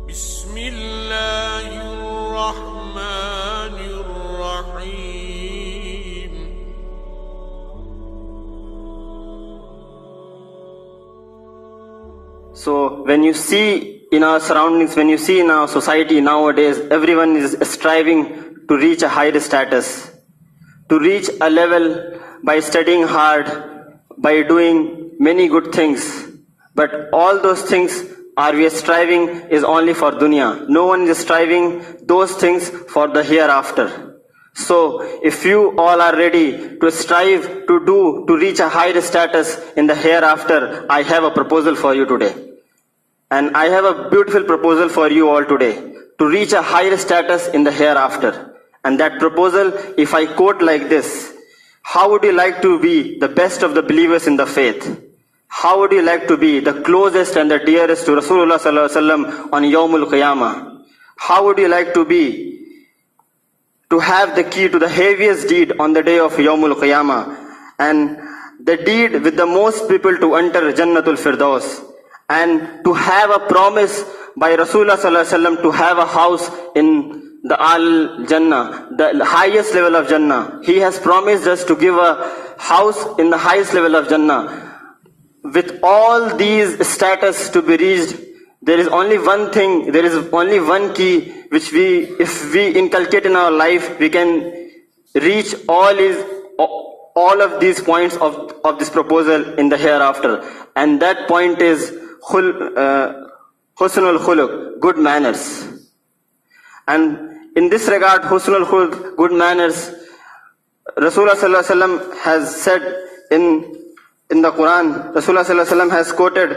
بسم الله الرحمن الرحيم. So when you see in our surroundings, when you see in our society nowadays, everyone is striving to reach a higher status, to reach a level by studying hard, by doing many good things. But all those things we are striving is only for dunya. No one is striving those things for the hereafter. So if you all are ready to strive to reach a higher status in the hereafter, I have a proposal for you today. And I have a beautiful proposal for you all today, to reach a higher status in the hereafter. And that proposal, if I quote like this: how would you like to be the best of the believers in the faith? How would you like to be the closest and the dearest to Rasulullah sallallahu alaihi wasallam on Yawmul Qiyamah? How would you like to be, to have the key to the heaviest deed on the day of Yawmul Qiyamah, and the deed with the most people to enter Jannatul Firdaus, and to have a promise by Rasulullah sallallahu alaihi wasallam to have a house in the Al-Jannah, the highest level of Jannah. He has promised us to give a house in the highest level of Jannah. With all these status to be reached, there is only one thing, there is only one key which if we inculcate in our life, we can reach all of these points of this proposal in the hereafter. And that point is Husnul Khuluq, good manners. And in this regard, Husnul Khuluq, good manners, Rasulullah sallallahu alaihi wasallam has said in the Quran, Rasulullah sallallahu alaihi wasallam has quoted,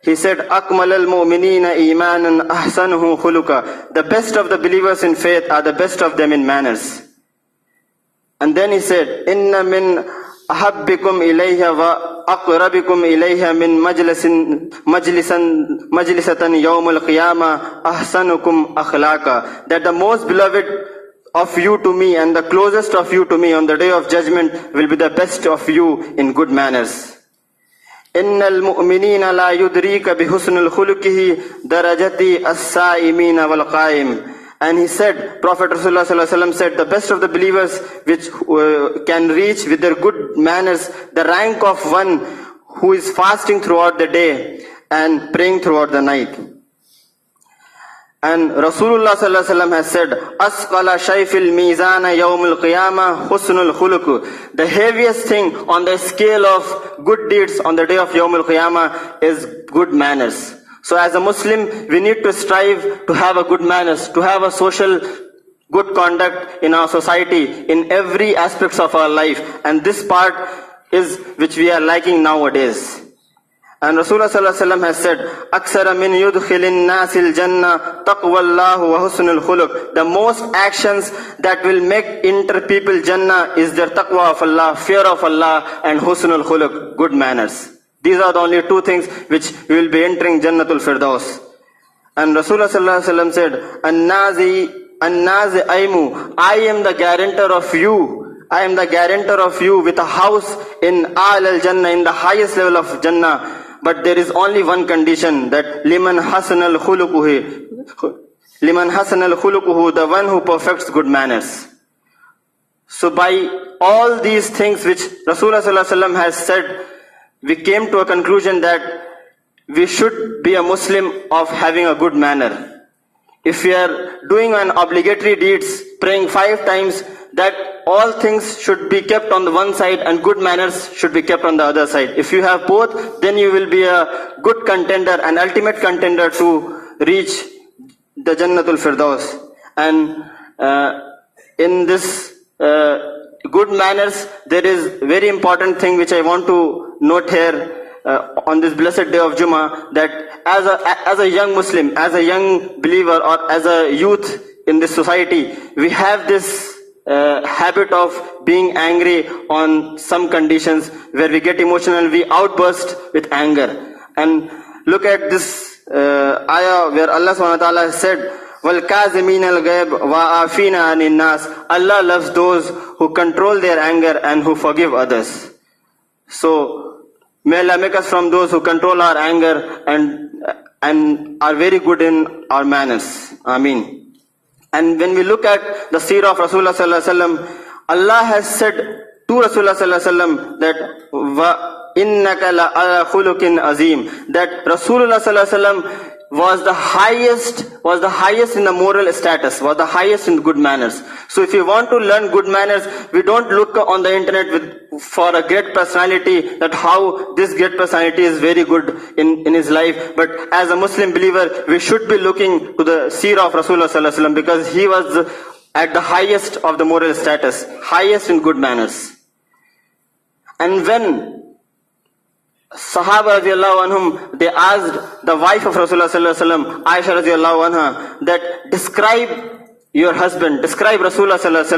he said, Akmalal mu'minina imanan ahsanuhu khuluqa. The best of the believers in faith are the best of them in manners. And then he said, Inna min ahabbikum ilayha wa aqrabikum ilayha min majlisatan yawmul qiyamah ahsanukum akhlaqa. That the most beloved of you to me and the closest of you to me on the day of judgment will be the best of you in good manners. Innal mu'minina la yudrika bi husnul khuluqihi darajati as-sa'imina wal qa'im. And he said, Prophet Rasulullah sallallahu alaihi wasallam said, the best of the believers which can reach with their good manners the rank of one who is fasting throughout the day and praying throughout the night. And Rasulullah sallallahu alaihi wasallam has said, Asqala shayfil mizana yawmul qiyamah husnul khuluq. The heaviest thing on the scale of good deeds on the day of Yawmul Qiyamah is good manners. So as a Muslim, we need to strive to have a good manners, to have a social good conduct in our society, in every aspects of our life. And this part is which we are lacking nowadays. And Rasulullah sallallahu alaihi wasallam has said, Aksara min yudkhilin nasil jannah taqwallahu wa husnul khuluq. The most actions that will make enter people Jannah is their taqwa of Allah, fear of Allah, and husnul khuluq, good manners. These are the only two things which we will be entering Jannatul Firdaus. And Rasulullah sallallahu alaihi wasallam said, An-nazi aimu, I am the guarantor of you. I am the guarantor of you with a house in Al-Jannah, in the highest level of Jannah. But there is only one condition, that liman hasanal khuluquhu, the one who perfects good manners. So by all these things which Rasulullah sallallahu alaihi wasallam has said, we came to a conclusion that we should be a Muslim of having a good manner. If we are doing an obligatory deeds, praying 5 times, that all things should be kept on the one side and good manners should be kept on the other side. If you have both, then you will be a good contender, an ultimate contender to reach the Jannatul Firdaus. And in this good manners, there is very important thing which I want to note here on this blessed day of Jummah, that as a young Muslim, as a young believer, or as a youth in this society, we have this habit of being angry on some conditions where we get emotional, we outburst with anger. And look at this ayah where Allah subhanahu wa ta'ala said, وَالْكَازِمِينَ الْغَيْبَ وَآفِينَ عَنِ النَّاسِ. Allah loves those who control their anger and who forgive others. So may Allah make us from those who control our anger and and are very good in our manners. Ameen. And when we look at the seerah of Rasulullah sallallahu alaihi wasallam, Allah has said to Rasulullah sallallahu alaihi wasallam that innaka la ala khuluqin azim, that Rasulullah sallallahu alaihi wasallam was the highest in the moral status, was the highest in good manners. So if you want to learn good manners, we don't look on the internet for a great personality, that how this great personality is very good in his life. But as a Muslim believer, we should be looking to the seerah of Rasulullah sallallahu alaihi wasallam, because he was at the highest of the moral status, highest in good manners. And when Sahaba radiallahu anhum, they asked the wife of Rasulullah sallallahu alaihi wasallam, Aisha radiallahu anha, that describe your husband, describe Rasulullah sallallahu alaihi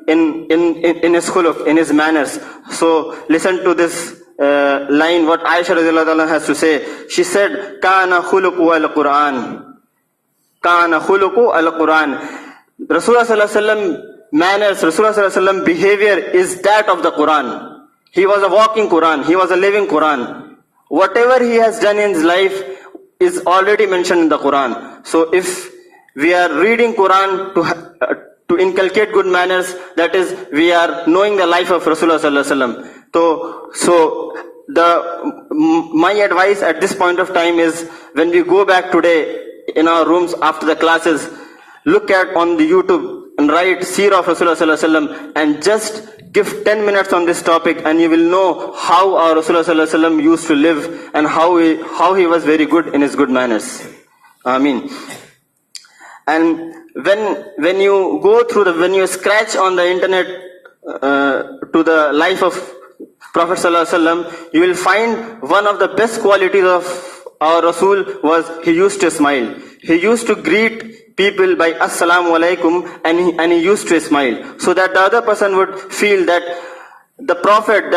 wasallam in his khuluq, in his manners. So listen to this line, what Aisha radiallahu anha has to say. She said, Kana khuluqu al-Quran. Kana khuluqu al-Quran. Rasulullah sallallahu alaihi wasallam manners, Rasulullah sallallahu alaihi wasallam behavior is that of the Quran. He was a walking Quran. He was a living Quran. Whatever he has done in his life is already mentioned in the Quran. So if we are reading Quran to inculcate good manners, that is, we are knowing the life of Rasulullah sallallahu alaihi wasallam. So my advice at this point of time is, when we go back today in our rooms after the classes, look at on the YouTube and write seerah of Rasulullah sallallahu alaihi wasallam, and just give 10 minutes on this topic, and you will know how our Rasulullah sallallahu alaihi wasallam used to live, and how he was very good in his good manners. Ameen. And when you go through when you scratch on the internet to the life of Prophet sallallahu alaihi wasallam, you will find one of the best qualities of our Rasul was he used to smile. He used to greet people by assalamu alaikum, and he used to smile, so that the other person would feel that the prophet,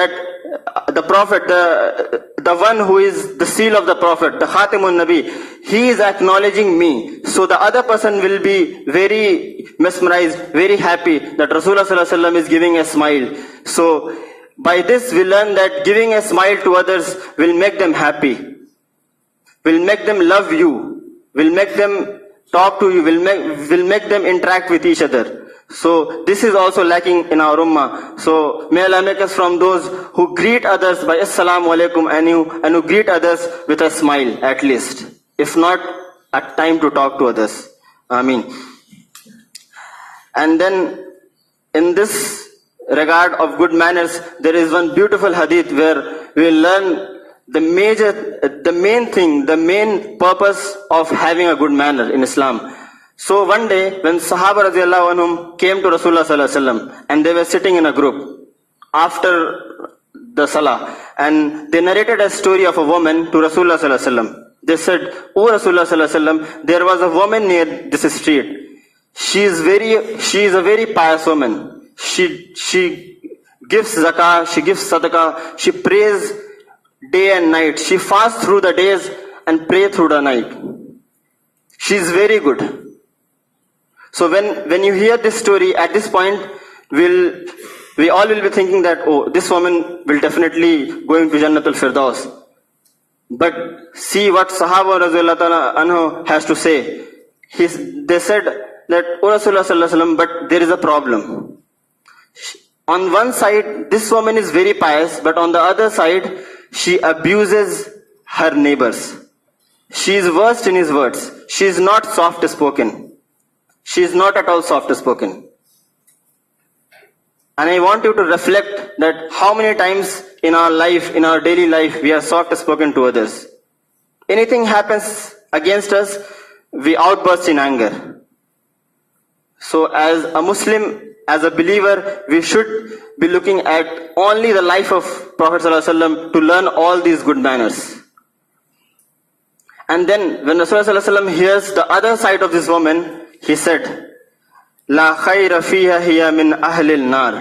the one who is the seal of the prophet, the Khatimun Nabi, he is acknowledging me. So the other person will be very mesmerized, very happy that Rasulullah sallallahu alaihi wasallam is giving a smile. So by this we learn that giving a smile to others will make them happy, will make them love you, will make them talk to you, will make them interact with each other. So this is also lacking in our ummah. So may Allah make us from those who greet others by assalamu alaikum, and who greet others with a smile at least, if not at time to talk to others. Ameen. And then in this regard of good manners, there is one beautiful hadith where we learn the main purpose of having a good manner in Islam. So one day, when Sahaba radiallahu anhum came to Rasulullah sallallahu alaihi wasallam, and they were sitting in a group after the Salah, and they narrated a story of a woman to Rasulullah sallallahu alaihi wasallam. They said, "O Rasulullah sallallahu alaihi wasallam, there was a woman near this street. She is a very pious woman. She gives zakah, she gives sadaqah, she prays day and night. She fasts through the days and prays through the night. She is very good." So when you hear this story, at this point, we all will be thinking that, oh, this woman will definitely go into Jannatul Firdaus. But see what Sahaba Rasulullah Ta'ala Anhu has to say. They said that, "O Rasulullah Sallallahu Alaihi Wasallam, but there is a problem. On one side, this woman is very pious, but on the other side, she abuses her neighbors. She is versed in his words. She is not soft spoken. She is not at all soft spoken." And I want you to reflect that how many times in our life, in our daily life, we are soft spoken to others. Anything happens against us, we outburst in anger. So as a Muslim, as a believer, we should be looking at only the life of Prophet ﷺ to learn all these good manners. And then when Rasulullah ﷺ hears the other side of this woman, he said, "La khayra fiha hiya min ahlil nar."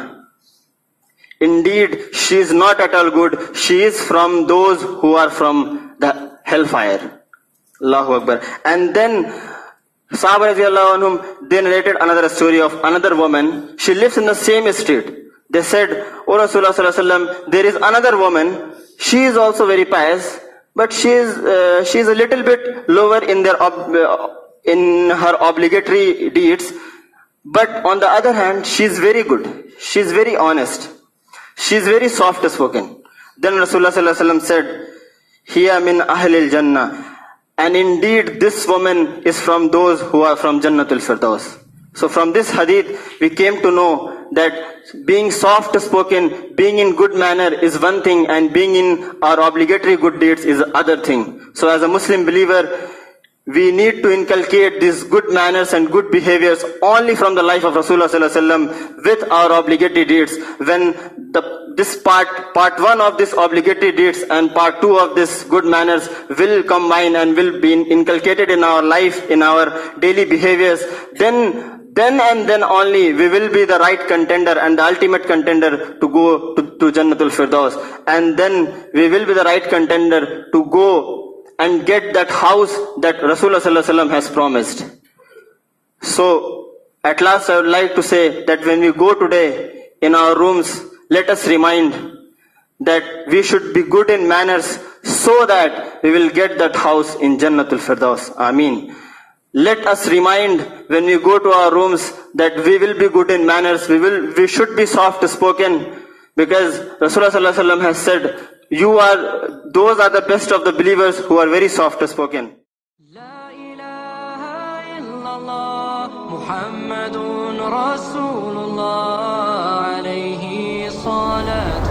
Indeed, she is not at all good. She is from those who are from the hellfire. Allahu Akbar. And then Sahaba radiallahu anhum, they narrated another story of another woman. She lives in the same street. They said, "O Rasulullah sallallahu alaihi wasallam, there is another woman. She is also very pious, but she is a little bit lower in in her obligatory deeds. But on the other hand, she is very good. She is very honest. She is very soft spoken. Then Rasulullah sallallahu alaihi wasallam said, "Hiya min ahlil Jannah." And indeed, this woman is from those who are from Jannatul Firdaus. So from this hadith, we came to know that being soft spoken, being in good manner is one thing, and being in our obligatory good deeds is other thing. So as a Muslim believer, we need to inculcate these good manners and good behaviors only from the life of Rasulullah sallallahu alaihi wasallam with our obligatory deeds. When this part 1 of this obligatory deeds and part 2 of this good manners will combine and will be inculcated in our life, in our daily behaviors, then and then only we will be the right contender and the ultimate contender to go to Jannatul Firdaus. And then we will be the right contender to go and get that house that Rasulullah sallallahu alaihi wasallam has promised. So, at last I would like to say that when we go today in our rooms, let us remind that we should be good in manners so that we will get that house in Jannatul Firdaus. Ameen. Let us remind when we go to our rooms that we will be good in manners, we should be soft spoken, because Rasulullah sallallahu alaihi wasallam has said, those are the best of the believers who are very soft spoken. La ilaha illallah Muhammadun Rasulullah alayhi salatu